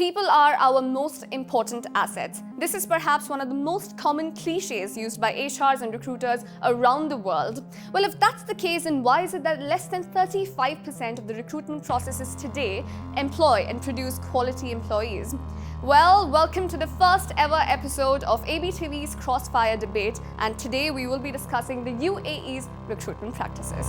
People are our most important assets. This is perhaps one of the most common cliches used by HRs and recruiters around the world. Well, if that's the case, then why is it that less than 35% of the recruitment processes today employ and produce quality employees? Well, welcome to the first ever episode of ABTV's Crossfire Debate, and today we will be discussing the UAE's recruitment practices.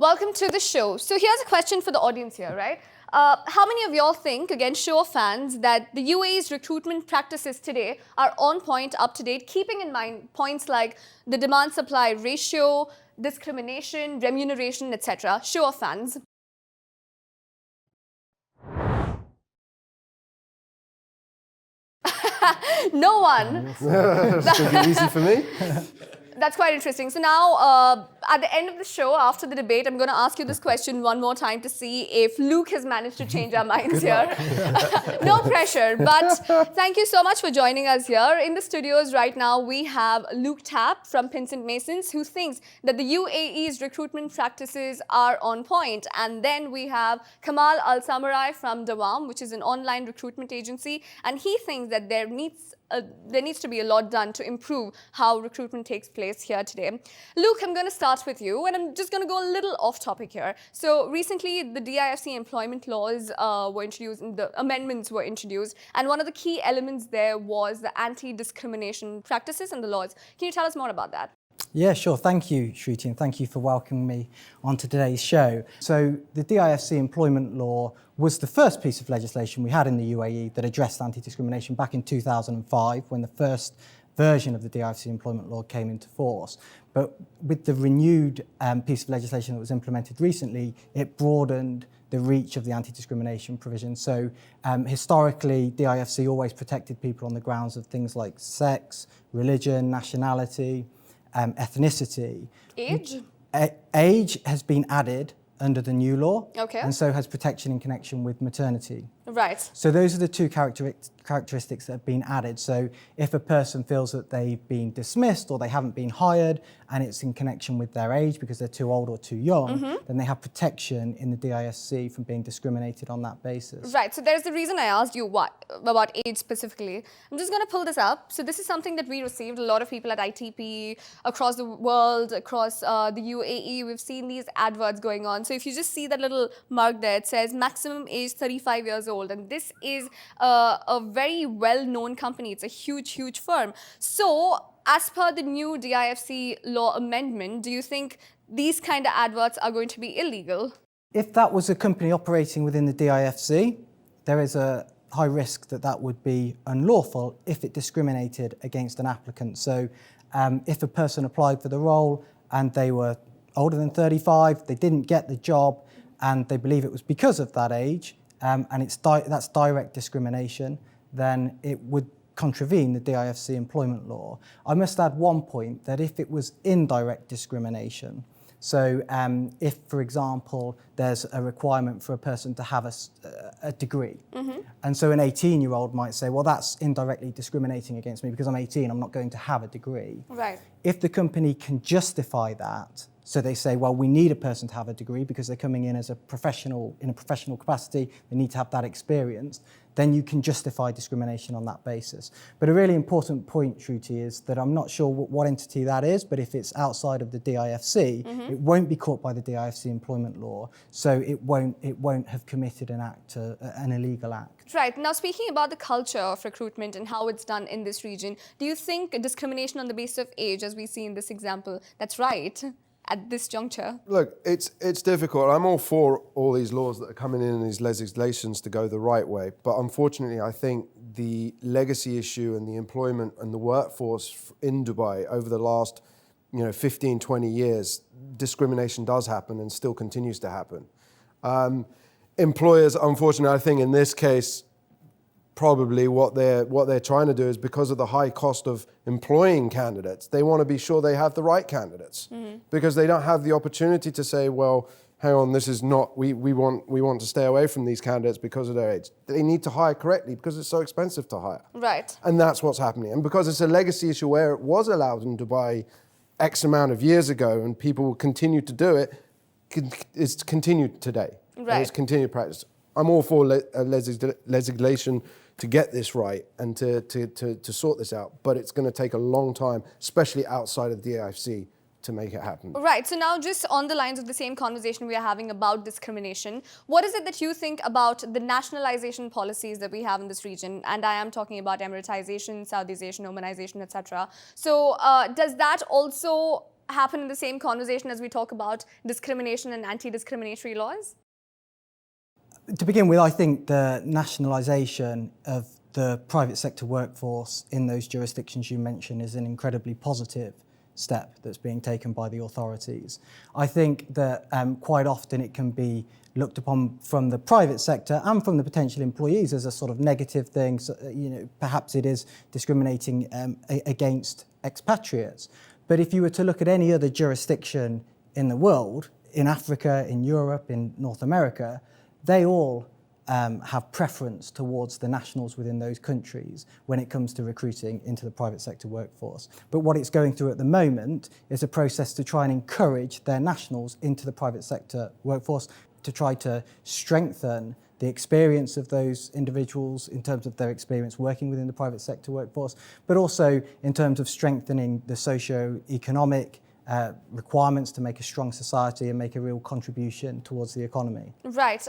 Welcome to the show. So here's a question for the audience here, right? How many of y'all think, again, show of hands, that the UAE's recruitment practices today are on point, up to date, keeping in mind points like the demand-supply ratio, discrimination, remuneration, etc.? Show of hands. No one. That's going to be easy for me. That's quite interesting. So now, at the end of the show, after the debate, I'm going to ask you this question one more time to see if Luke has managed to change our minds here. No pressure, but thank you so much for joining us here. In the studios right now, we have Luke Tapp from Pinsent Masons, who thinks that the UAE's recruitment practices are on point. And then we have Kamal Al Samarrai from Dawaam, which is an online recruitment agency, and he thinks that there needs to be a lot done to improve how recruitment takes place here today. Luke, I'm going to start with you, and I'm just going to go a little off topic here. So recently, the DIFC employment laws were introduced, and the amendments were introduced, and one of the key elements there was the anti-discrimination practices and the laws. Can you tell us more about that? Yeah, sure. Thank you, Shruti, and thank you for welcoming me onto today's show. So the DIFC employment law was the first piece of legislation we had in the UAE that addressed anti-discrimination back in 2005, when the first version of the DIFC employment law came into force. But with the renewed piece of legislation that was implemented recently, it broadened the reach of the anti-discrimination provision. So historically, DIFC always protected people on the grounds of things like sex, religion, nationality, ethnicity. Age? Age has been added under the new law, okay, and so has protection in connection with maternity. Right. So those are the two characteristics that have been added. So if a person feels that they've been dismissed or they haven't been hired and it's in connection with their age because they're too old or too young, then they have protection in the DISC from being discriminated on that basis. Right, so there's the reason I asked you about age specifically. I'm just going to pull this up. So this is something that we received, a lot of people at ITP, across the world, across the UAE, we've seen these adverts going on. So if you just see that little mark there, it says maximum age 35 years old. And this is a very well-known company. It's a huge, huge firm. So as per the new DIFC law amendment, do you think these kind of adverts are going to be illegal? If that was a company operating within the DIFC, there is a high risk that that would be unlawful if it discriminated against an applicant. So if a person applied for the role and they were older than 35, they didn't get the job, and they believe it was because of that age, and that's direct discrimination, then it would contravene the DIFC employment law. I must add one point, that if it was indirect discrimination, so if, for example, there's a requirement for a person to have a degree, and so an 18-year-old might say, well, that's indirectly discriminating against me because I'm 18, I'm not going to have a degree. Right. If the company can justify that, so they say, well, we need a person to have a degree because they're coming in as a professional, in a professional capacity, they need to have that experience, then you can justify discrimination on that basis. But a really important point, Shruti, is that I'm not sure what entity that is, but if it's outside of the DIFC, it won't be caught by the DIFC employment law, so it won't have committed an act, an illegal act. Right. Now, speaking about the culture of recruitment and how it's done in this region, do you think discrimination on the basis of age, as we see in this example, that's right at this juncture? Look, it's difficult. I'm all for all these laws that are coming in and these legislations to go the right way. But unfortunately, I think the legacy issue and the employment and the workforce in Dubai over the last 15, 20 years, discrimination does happen and still continues to happen. Employers, unfortunately, I think in this case, probably what they're trying to do is, because of the high cost of employing candidates, they want to be sure they have the right candidates, because they don't have the opportunity to say, well, hang on, this is not, we want to stay away from these candidates because of their age. They need to hire correctly because it's so expensive to hire. Right. And that's what's happening. And because it's a legacy issue where it was allowed in Dubai X amount of years ago and people will continue to do it, is continued today. And Right. it's continued practice. I'm all for legislation to get this right and to sort this out, but it's going to take a long time, especially outside of the DIFC, to make it happen. Right. So now, just on the lines of the same conversation we are having about discrimination, what is it that you think about the nationalization policies that we have in this region? And I am talking about Emiratisation, Saudization, Omanization, etc. So does that also happen in the same conversation as we talk about discrimination and anti-discriminatory laws? To begin with, I think the nationalisation of the private sector workforce in those jurisdictions you mentioned is an incredibly positive step that's being taken by the authorities. I think that quite often it can be looked upon from the private sector and from the potential employees as a sort of negative thing. So, perhaps it is discriminating against expatriates. But if you were to look at any other jurisdiction in the world, in Africa, in Europe, in North America, they all have preference towards the nationals within those countries when it comes to recruiting into the private sector workforce. But what it's going through at the moment is a process to try and encourage their nationals into the private sector workforce, to try to strengthen the experience of those individuals in terms of their experience working within the private sector workforce, but also in terms of strengthening the socio-economic requirements to make a strong society and make a real contribution towards the economy. Right.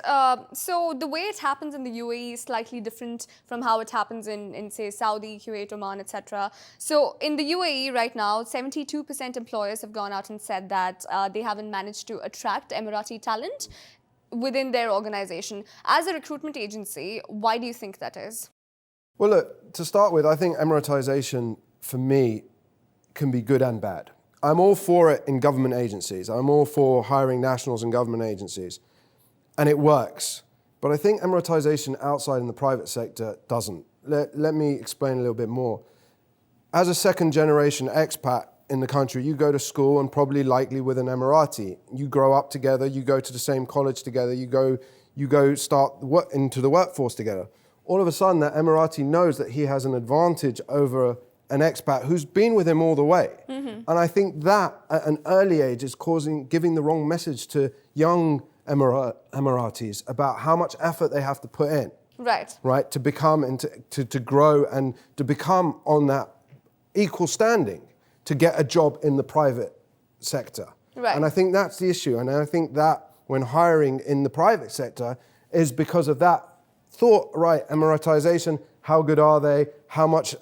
So the way it happens in the UAE is slightly different from how it happens in say, Saudi, Kuwait, Oman, etc. So in the UAE right now, 72% employers have gone out and said that they haven't managed to attract Emirati talent within their organization. As a recruitment agency, why do you think that is? Well, look, to start with, I think Emiratisation, for me, can be good and bad. I'm all for it in government agencies. I'm all for hiring nationals in government agencies. And it works. But I think Emiratisation outside in the private sector doesn't. Let me explain a little bit more. As a second generation expat in the country, you go to school and probably likely with an Emirati. You grow up together, you go to the same college together, you go start into the workforce together. All of a sudden, that Emirati knows that he has an advantage over an expat who's been with him all the way. Mm-hmm. And I think that at an early age is giving the wrong message to young Emiratis about how much effort they have to put in. Right, to become and to grow and to become on that equal standing to get a job in the private sector. Right. And I think that's the issue. And I think that when hiring in the private sector is because of that thought, right, Emiratisation, how good are they? How much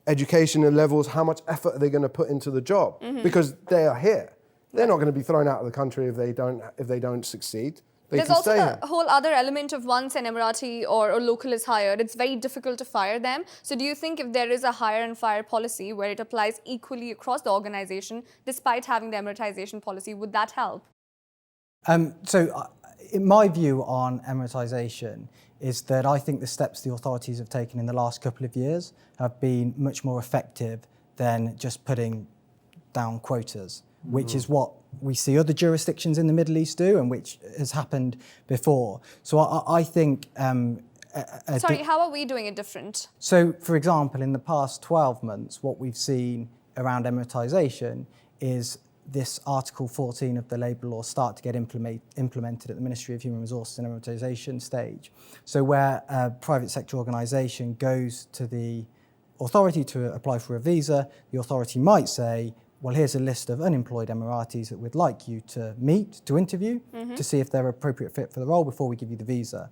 education levels, how much effort are they going to put into the job? Mm-hmm. Because they are here. They're not going to be thrown out of the country if they don't succeed. There's also a whole other element of once an Emirati or a local is hired, it's very difficult to fire them. So do you think if there is a hire and fire policy where it applies equally across the organization, despite having the Emiratisation policy, would that help? In my view on Emiratisation is that I think the steps the authorities have taken in the last couple of years have been much more effective than just putting down quotas, which is what we see other jurisdictions in the Middle East do and which has happened before. So I think... Sorry, how are we doing it different? So, for example, in the past 12 months, what we've seen around Emiratisation is this Article 14 of the Labour Law start to get implemented at the Ministry of Human Resources and Emiratisation stage. So where a private sector organisation goes to the authority to apply for a visa, the authority might say, well, here's a list of unemployed Emiratis that we'd like you to meet, to interview, to see if they're an appropriate fit for the role before we give you the visa.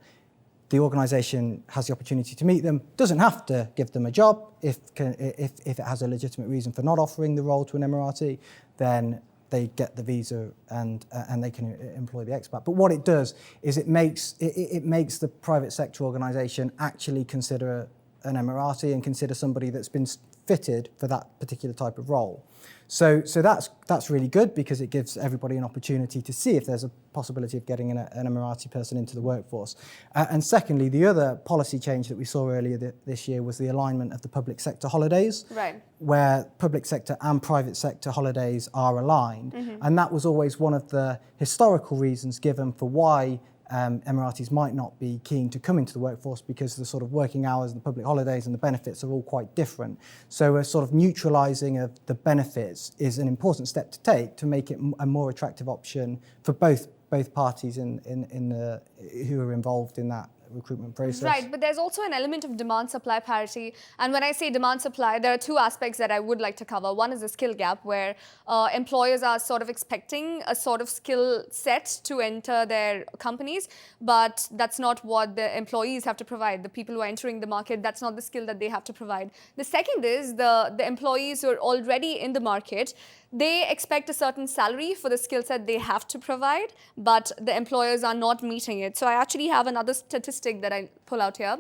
The organisation has the opportunity to meet them, doesn't have to give them a job. If it has a legitimate reason for not offering the role to an Emirati, then they get the visa and they can employ the expat. But what it does is it makes the private sector organisation actually consider an Emirati and consider somebody that's been fitted for that particular type of role. So that's really good because it gives everybody an opportunity to see if there's a possibility of getting an Emirati person into the workforce. And secondly, the other policy change that we saw earlier this year was the alignment of the public sector holidays, right, where public sector and private sector holidays are aligned. And that was always one of the historical reasons given for why Emiratis might not be keen to come into the workforce because the sort of working hours, the public holidays and the benefits are all quite different. So a sort of neutralising of the benefits is an important step to take to make it a more attractive option for both parties who are involved in that recruitment process. Right, but there's also an element of demand-supply parity. And when I say demand-supply, there are two aspects that I would like to cover. One is the skill gap, where employers are sort of expecting a sort of skill set to enter their companies, but that's not what the employees have to provide. The people who are entering the market, that's not the skill that they have to provide. The second is the employees who are already in the market. They expect a certain salary for the skill set they have to provide, but the employers are not meeting it. So I actually have another statistic that I pull out here.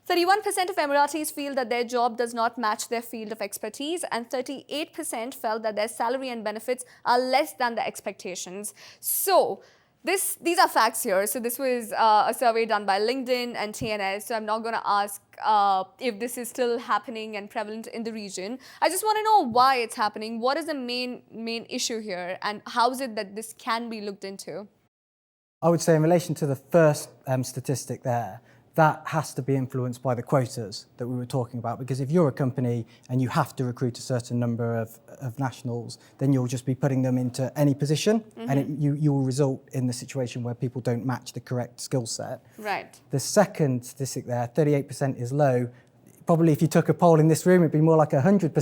31% of Emiratis feel that their job does not match their field of expertise, and 38% felt that their salary and benefits are less than the expectations. So these are facts here. So this was a survey done by LinkedIn and TNS. So I'm not going to ask if this is still happening and prevalent in the region. I just want to know why it's happening. What is the main issue here, and how is it that this can be looked into? I would say in relation to the first statistic there, that has to be influenced by the quotas that we were talking about, because if you're a company and you have to recruit a certain number of nationals, then you'll just be putting them into any position, and you will result in the situation where people don't match the correct skill set. Right. The second statistic there, 38% is low. Probably if you took a poll in this room, it'd be more like 100%.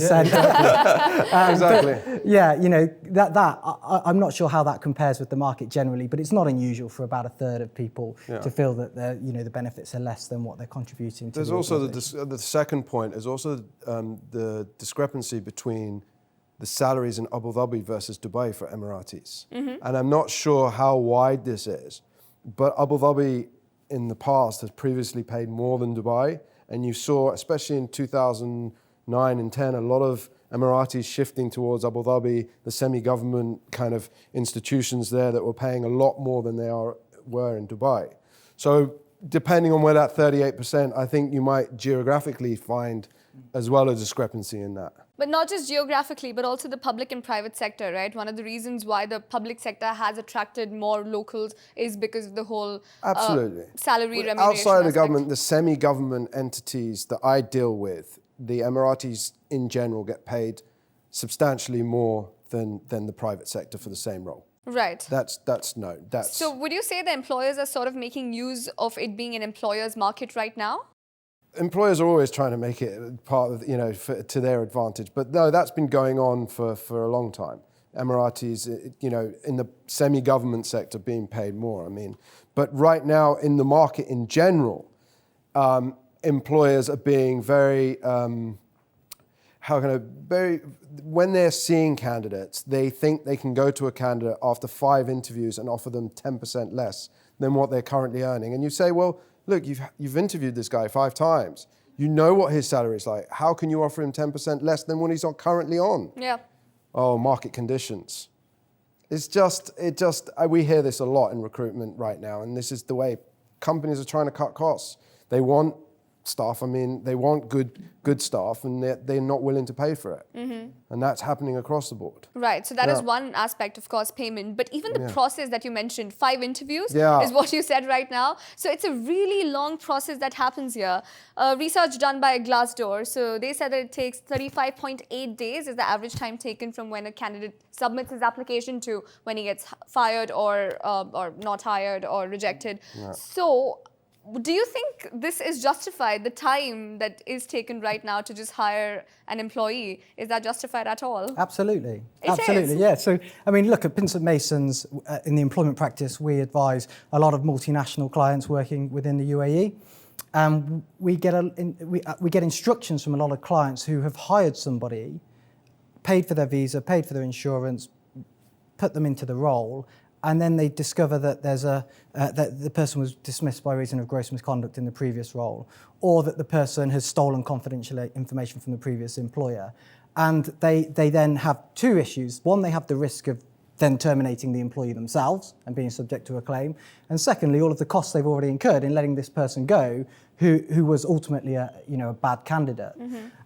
Exactly. Yeah, you know, I'm not sure how that compares with the market generally, but it's not unusual for about a third of people to feel that the benefits are less than what they're contributing to. There's also the second point is also the discrepancy between the salaries in Abu Dhabi versus Dubai for Emiratis. And I'm not sure how wide this is, but Abu Dhabi in the past has previously paid more than Dubai. And you saw, especially in 2009 and 10, a lot of Emiratis shifting towards Abu Dhabi, the semi-government kind of institutions there that were paying a lot more than they were in Dubai. So depending on where that 38%, I think you might geographically find as well a discrepancy in that. But not just geographically, but also the public and private sector, right? One of the reasons why the public sector has attracted more locals is because of the whole salary remuneration Outside of the aspect. government, the semi-government entities that I deal with, the Emiratis in general get paid substantially more than the private sector for the same role. Right. That's. So would you say the employers are sort of making use of it being an employer's market right now? Employers are always trying to make it part of, to their advantage. But no, that's been going on for a long time. Emiratis, in the semi-government sector being paid more, I mean. But right now in the market in general, employers are being very, when they're seeing candidates, they think they can go to a candidate after 5 interviews and offer them 10% less than what they're currently earning. And you say, well, look, you've interviewed this guy 5 times. You know what his salary is like. How can you offer him 10% less than what he's currently on? Yeah. Oh, market conditions. We hear this a lot in recruitment right now, and this is the way companies are trying to cut costs. They want staff. I mean, they want good staff, and they're not willing to pay for it. And that's happening across the board. Right. So that is one aspect, of course, payment. But even the process that you mentioned, 5 interviews is what you said right now. So it's a really long process that happens here. Research done by Glassdoor. So they said that it takes 35.8 days is the average time taken from when a candidate submits his application to when he gets fired or not hired or rejected. Yeah. So do you think this is justified, the time that is taken right now to just hire an employee? Is that justified at all? Absolutely. It is. Yeah. So, I mean, look, at Pinsent Masons, in the employment practice, we advise a lot of multinational clients working within the UAE. We get instructions from a lot of clients who have hired somebody, paid for their visa, paid for their insurance, put them into the role, and then they discover that that the person was dismissed by reason of gross misconduct in the previous role, or that the person has stolen confidential information from the previous employer. And they then have 2 issues. One, they have the risk of then terminating the employee themselves and being subject to a claim. And secondly, all of the costs they've already incurred in letting this person go, who was ultimately a bad candidate.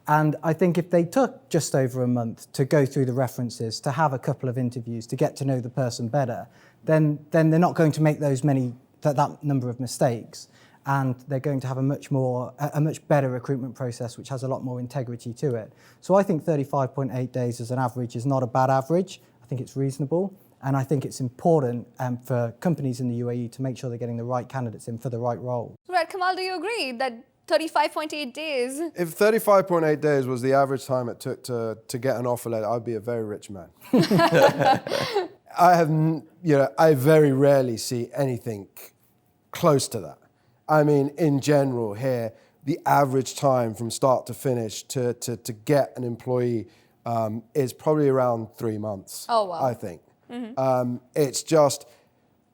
And I think if they took just over a month to go through the references, to have a couple of interviews, to get to know the person better, then they're not going to make those many that number of mistakes, and they're going to have a much better recruitment process, which has a lot more integrity to it. So I think 35.8 days as an average is not a bad average. I think it's reasonable, and I think it's important for companies in the UAE to make sure they're getting the right candidates in for the right role. Right, Kamal, do you agree that 35.8 days? If 35.8 days was the average time it took to get an offer letter, I'd be a very rich man. I very rarely see anything close to that. I mean, in general here, the average time from start to finish to get an employee is probably around 3 months. Oh, wow. I think. It's just,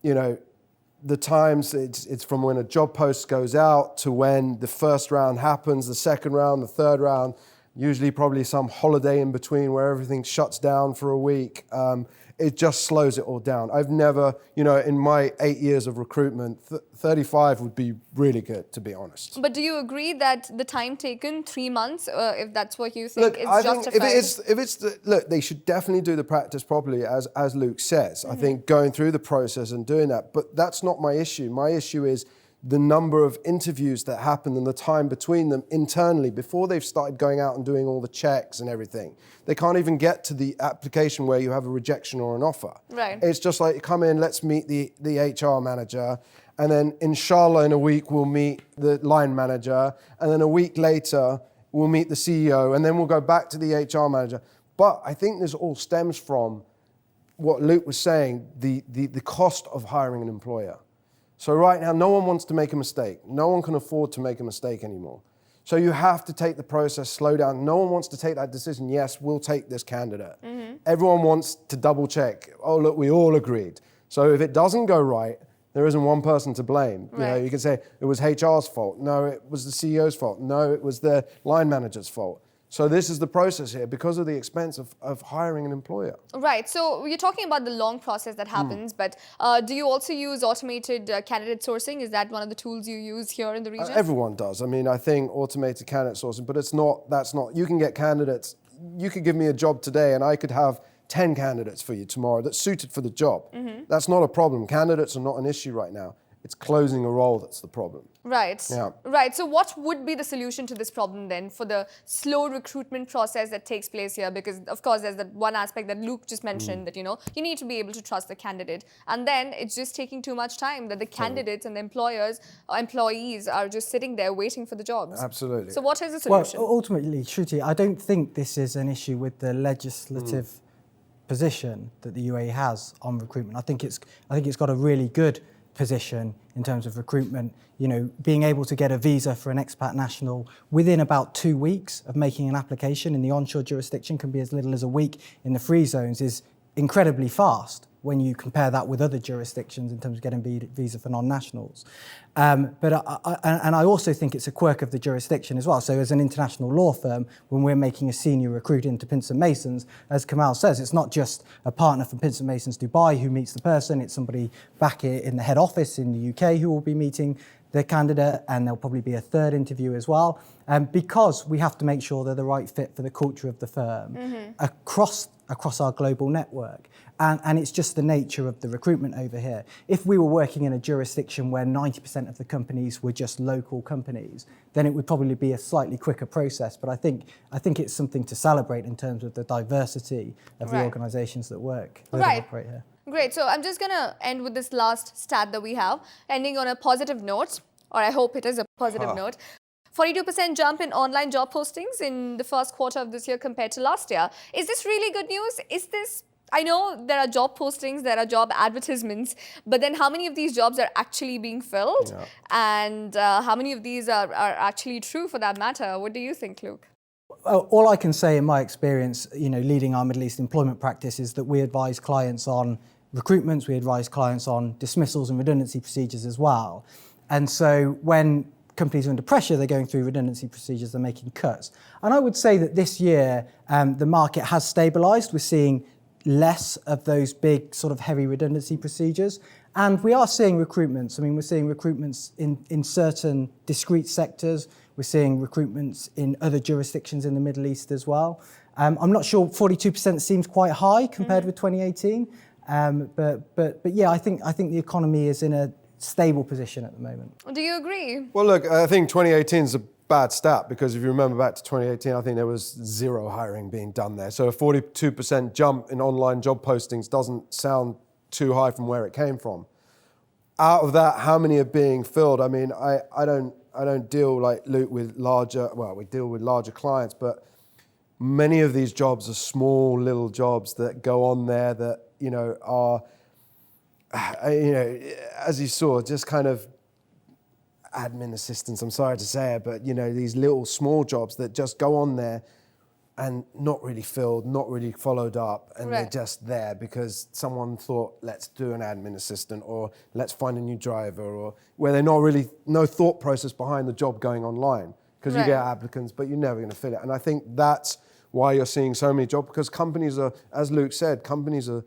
the times, it's from when a job post goes out to when the first round happens, the second round, the third round, usually probably some holiday in between where everything shuts down for a week. It just slows it all down. I've never, in my 8 years of recruitment, 35 would be really good, to be honest. But do you agree that the time taken, 3 months, if that's what you think, Look, is I justified? think look, they should definitely do the practice properly, as Luke says. I think going through the process and doing that, but that's not my issue. My issue is the number of interviews that happened and the time between them internally before they've started going out and doing all the checks and everything. They can't even get to the application where you have a rejection or an offer. Right. It's just like, come in, let's meet the HR manager, and then inshallah in a week we'll meet the line manager, and then a week later we'll meet the CEO, and then we'll go back to the HR manager. But I think this all stems from what Luke was saying, the cost of hiring an employer. So right now, no one wants to make a mistake. No one can afford to make a mistake anymore. So you have to take the process, slow down. No one wants to take that decision, yes, we'll take this candidate. Everyone wants to double check. Oh, look, we all agreed. So if it doesn't go right, there isn't one person to blame. Right. You can say it was HR's fault. No, it was the CEO's fault. No, it was the line manager's fault. So this is the process here because of the expense of hiring an employer. Right. So you're talking about the long process that happens, but do you also use automated candidate sourcing? Is that one of the tools you use here in the region? Everyone does. I mean, I think automated candidate sourcing, but that's not, you can get candidates, you could give me a job today and I could have 10 candidates for you tomorrow that's suited for the job. That's not a problem. Candidates are not an issue right now. It's closing a role that's the problem. Right. Yeah. Right. So what would be the solution to this problem then for the slow recruitment process that takes place here? Because of course there's that one aspect that Luke just mentioned that, you need to be able to trust the candidate. And then it's just taking too much time that the candidates and the employees are just sitting there waiting for the jobs. Absolutely. So what is the solution? Well, ultimately, Shruti, I don't think this is an issue with the legislative position that the UAE has on recruitment. I think it's got a really good position in terms of recruitment. Being able to get a visa for an expat national within about 2 weeks of making an application in the onshore jurisdiction can be as little as a week in the free zones is incredibly fast when you compare that with other jurisdictions in terms of getting visa for non-nationals. But I also think it's a quirk of the jurisdiction as well. So as an international law firm, when we're making a senior recruit into Pinsent Masons, as Kamal says, it's not just a partner from Pinsent Masons Dubai who meets the person, it's somebody back in the head office in the UK who will be meeting the candidate, and there'll probably be a third interview as well, because we have to make sure they're the right fit for the culture of the firm across our global network. And it's just the nature of the recruitment over here. If we were working in a jurisdiction where 90% of the companies were just local companies, then it would probably be a slightly quicker process. But I think it's something to celebrate in terms of the diversity of the organisations that operate here. Great. So I'm just going to end with this last stat that we have, ending on a positive note, or I hope it is a positive note. 42% jump in online job postings in the first quarter of this year compared to last year. Is this really good news? I know there are job postings, there are job advertisements, but then how many of these jobs are actually being filled? Yeah. And how many of these are actually true for that matter? What do you think, Luke? All I can say in my experience, leading our Middle East employment practice is that we advise clients on recruitments, we advise clients on dismissals and redundancy procedures as well. And so when companies are under pressure, they're going through redundancy procedures, they're making cuts. And I would say that this year, the market has stabilised. We're seeing less of those big sort of heavy redundancy procedures. And we are seeing recruitments. I mean, we're seeing recruitments in certain discrete sectors. We're seeing recruitments in other jurisdictions in the Middle East as well. I'm not sure 42% seems quite high compared with 2018. But yeah, I think the economy is in stable position at the moment. Do you agree? Well, look, I think 2018 is a bad stat because if you remember back to 2018, I think there was zero hiring being done there. So a 42% jump in online job postings doesn't sound too high from where it came from. Out of that, how many are being filled? I mean, I don't deal like Luke with larger, well, we deal with larger clients, but many of these jobs are small little jobs that go on there that, are, as you saw, just kind of admin assistants, I'm sorry to say it, but, these little small jobs that just go on there and not really filled, not really followed up, and they're just there because someone thought, let's do an admin assistant, or let's find a new driver, or where they're not really, no thought process behind the job going online, because you get applicants, but you're never going to fill it. And I think that's why you're seeing so many jobs, because companies are, as Luke said, companies are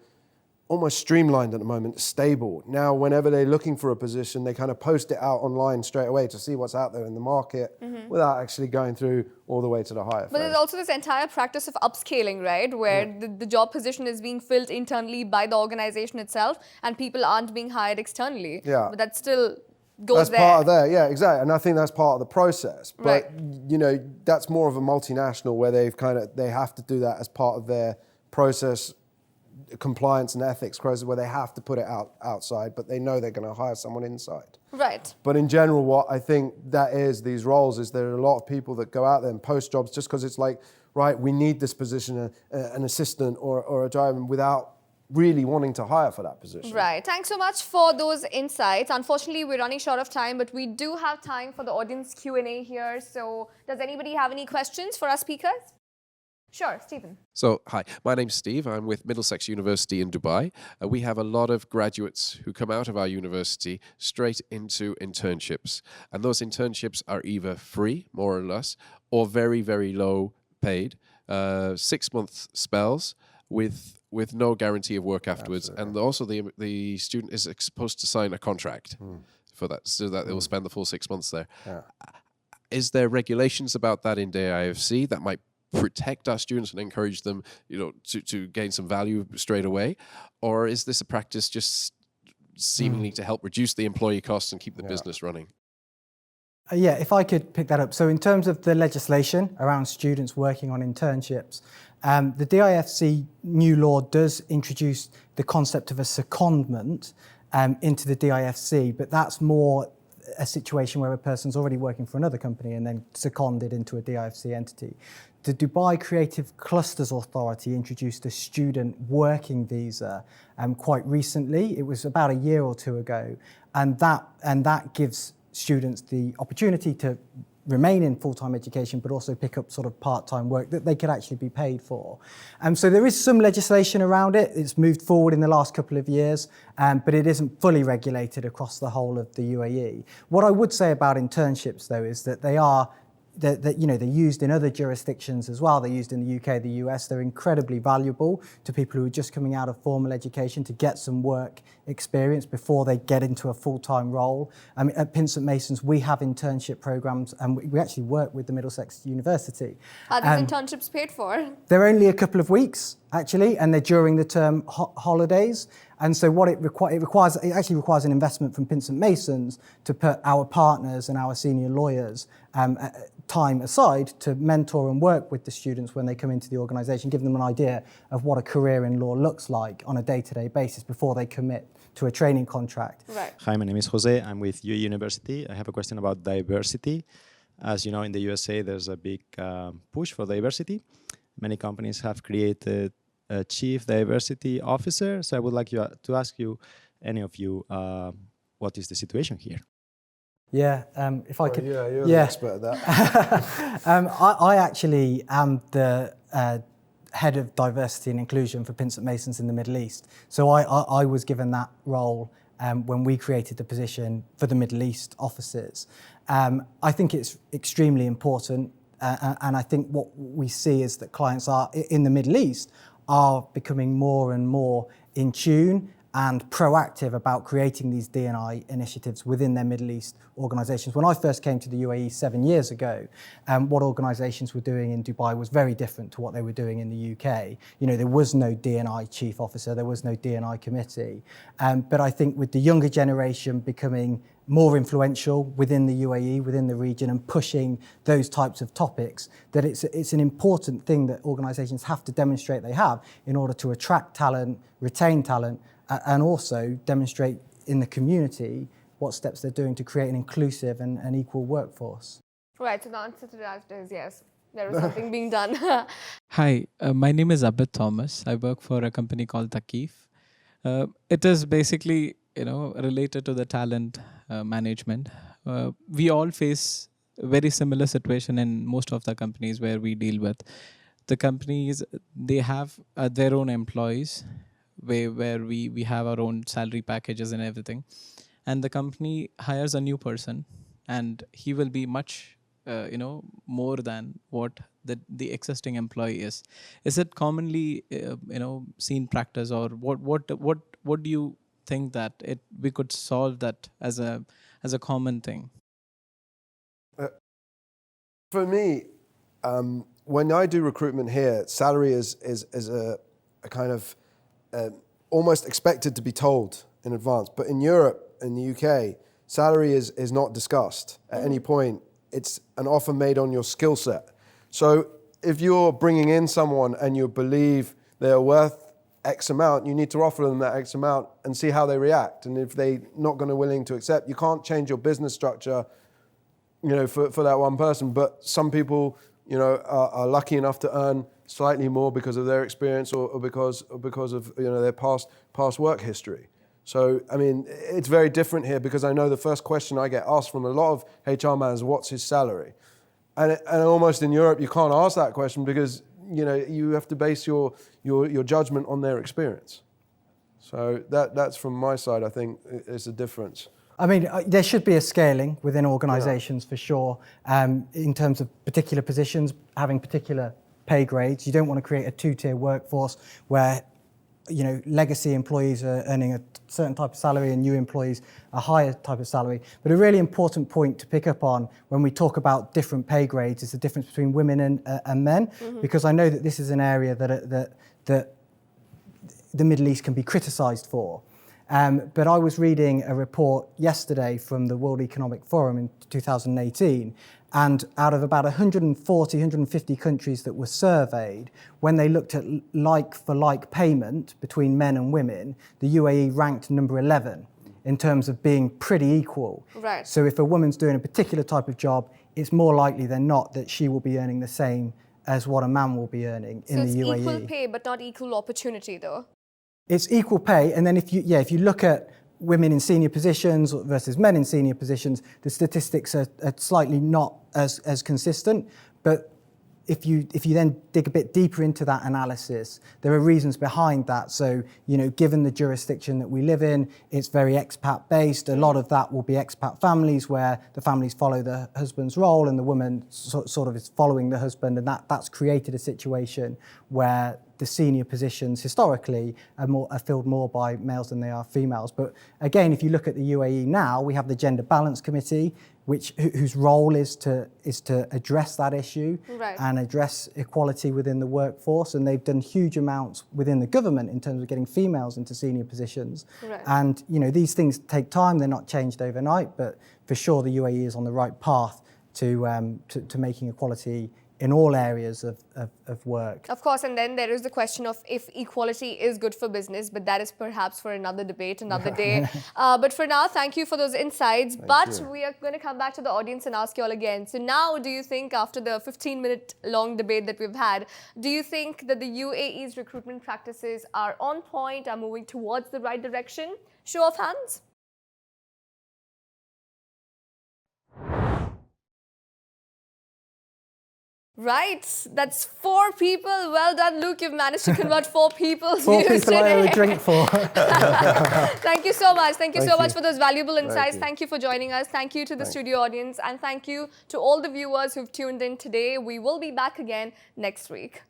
almost streamlined at the moment, stable. Now, whenever they're looking for a position, they kind of post it out online straight away to see what's out there in the market without actually going through all the way to the hire But there's also this entire practice of upscaling, right? Where the job position is being filled internally by the organization itself and people aren't being hired externally. Yeah. But that still goes that's part of there, yeah, exactly. And I think that's part of the process. But, that's more of a multinational where they have to do that as part of their process, compliance and ethics process, where they have to put it outside, but they know they're going to hire someone inside. Right. But in general, what I think that is, these roles, is there are a lot of people that go out there and post jobs just because it's like, right, we need this position, an assistant or a driver, without really wanting to hire for that position. Right. Thanks so much for those insights. Unfortunately, we're running short of time, but we do have time for the audience Q&A here. So does anybody have any questions for our speakers? Sure, Stephen. So, hi, my name's Steve. I'm with Middlesex University in Dubai. We have a lot of graduates who come out of our university straight into internships. And those internships are either free, more or less, or very, very low paid, 6-month spells with no guarantee of work afterwards. Absolutely. And also the student is supposed to sign a contract for that, so that they will spend the full 6 months there. Yeah. Is there regulations about that in DIFC that might protect our students and encourage them, to gain some value straight away? Or is this a practice just seemingly to help reduce the employee costs and keep the business running? Yeah, if I could pick that up. So in terms of the legislation around students working on internships, the DIFC new law does introduce the concept of a secondment into the DIFC, but that's more a situation where a person's already working for another company and then seconded into a DIFC entity. The Dubai Creative Clusters Authority introduced a student working visa quite recently. It was about a year or two ago, and that gives students the opportunity to remain in full-time education, but also pick up sort of part-time work that they could actually be paid for. So there is some legislation around it. It's moved forward in the last couple of years, but it isn't fully regulated across the whole of the UAE. What I would say about internships, though, is that they're used in other jurisdictions as well. They're used in the UK, the US. They're incredibly valuable to people who are just coming out of formal education to get some work experience before they get into a full-time role. I mean, at Pinsent Masons, we have internship programs, and we actually work with the Middlesex University. Are these internships paid for? They're only a couple of weeks, actually, and they're during the term holidays. And so what it actually requires an investment from Pinsent Masons to put our partners and our senior lawyers time aside to mentor and work with the students when they come into the organisation, give them an idea of what a career in law looks like on a day-to-day basis before they commit to a training contract. Right. Hi, my name is Jose. I'm with UAE University. I have a question about diversity. As you know, in the USA, there's a big push for diversity. Many companies have created a chief diversity officer. So I would like to ask you, any of you, what is the situation here? Yeah, if I could. Yeah, you're the expert at that. I actually am the head of diversity and inclusion for Pinsent Masons in the Middle East. So I was given that role when we created the position for the Middle East offices. I think it's extremely important, and I think what we see is that clients in the Middle East are becoming more and more in tune and proactive about creating these D&I initiatives within their Middle East organisations. When I first came to the UAE 7 years ago, what organisations were doing in Dubai was very different to what they were doing in the UK. You know, there was no D&I chief officer, there was no D&I committee. But I think with the younger generation becoming more influential within the UAE, within the region, and pushing those types of topics, that it's an important thing that organisations have to demonstrate they have in order to attract talent, retain talent, and also demonstrate in the community what steps they're doing to create an inclusive and equal workforce. Right, so the answer to that is yes, there is something being done. Hi, my name is Abid Thomas. I work for a company called Takif. It is basically, related to the talent management. We all face a very similar situation in most of the companies where we deal with. The companies, they have their own employees, where we have our own salary packages and everything. And the company hires a new person, and he will be much, more than what the existing employee is. Is it commonly, seen practice, or what do you think that we could solve that as a common thing? For me, when I do recruitment here, salary is a kind of almost expected to be told in advance. But in Europe, in the UK, salary is not discussed at any point. It's an offer made on your skill set. So if you're bringing in someone and you believe they're worth X amount, you need to offer them that X amount and see how they react. And if they're not going to willing to accept, you can't change your business structure, for that one person. But some people, are lucky enough to earn slightly more because of their experience or because of their past work history. So, I mean, it's very different here because I know the first question I get asked from a lot of HR managers, what's his salary? And almost in Europe, you can't ask that question because, you have to base your judgment on their experience. So that's from my side, I think, is the difference. I mean, there should be a scaling within organisations for sure, in terms of particular positions, having particular pay grades. You don't want to create a two-tier workforce where, legacy employees are earning a certain type of salary and new employees a higher type of salary. But a really important point to pick up on when we talk about different pay grades is the difference between women and men, because I know that this is an area that the Middle East can be criticised for. But I was reading a report yesterday from the World Economic Forum in 2018, and out of about 150 countries that were surveyed, when they looked at like-for-like payment between men and women, the UAE ranked number 11 in terms of being pretty equal. Right. So if a woman's doing a particular type of job, it's more likely than not that she will be earning the same as what a man will be earning in the UAE. So it's equal pay, but not equal opportunity, though. It's equal pay, and then if you look at women in senior positions versus men in senior positions, the statistics are slightly not as consistent. But if you then dig a bit deeper into that analysis, there are reasons behind that. So, given the jurisdiction that we live in, it's very expat based. A lot of that will be expat families where the families follow the husband's role and the woman sort of is following the husband, and that's created a situation where the senior positions historically are filled more by males than they are females. But again, if you look at the UAE now, we have the Gender Balance Committee, whose role is to address that issue and address equality within the workforce. And they've done huge amounts within the government in terms of getting females into senior positions. Right. And these things take time; they're not changed overnight. But for sure, the UAE is on the right path to making equality in all areas of work. Of course, and then there is the question of if equality is good for business, but that is perhaps for another debate, another day. But for now, thank you for those insights. We are going to come back to the audience and ask you all again. So now, do you think, after the 15-minute long debate that we've had, do you think that the UAE's recruitment practices are on point, are moving towards the right direction? Show of hands. Right, that's 4 people. Well done, Luke. You've managed to convert 4 people's views today. 4 people I owe a drink for. Thank you so much. Thank you so much for those valuable insights. Thank you for joining us. Thank you to the studio audience. And thank you to all the viewers who've tuned in today. We will be back again next week.